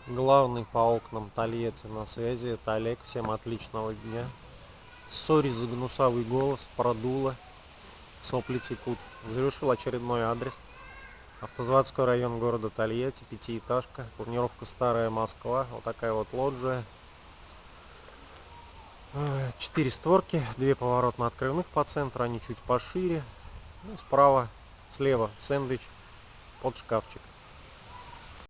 Главный по окнам Тольятти на связи. Это Олег. Всем отличного дня. Сори за гнусавый голос, продуло, сопли текут. Завершил очередной адрес. Автозаводской район города Тольятти, пятиэтажка, планировка Старая Москва. Вот такая вот лоджия. 4 створки, 2 поворотно-открывных по центру, они чуть пошире. Ну, справа, слева сэндвич под шкафчик.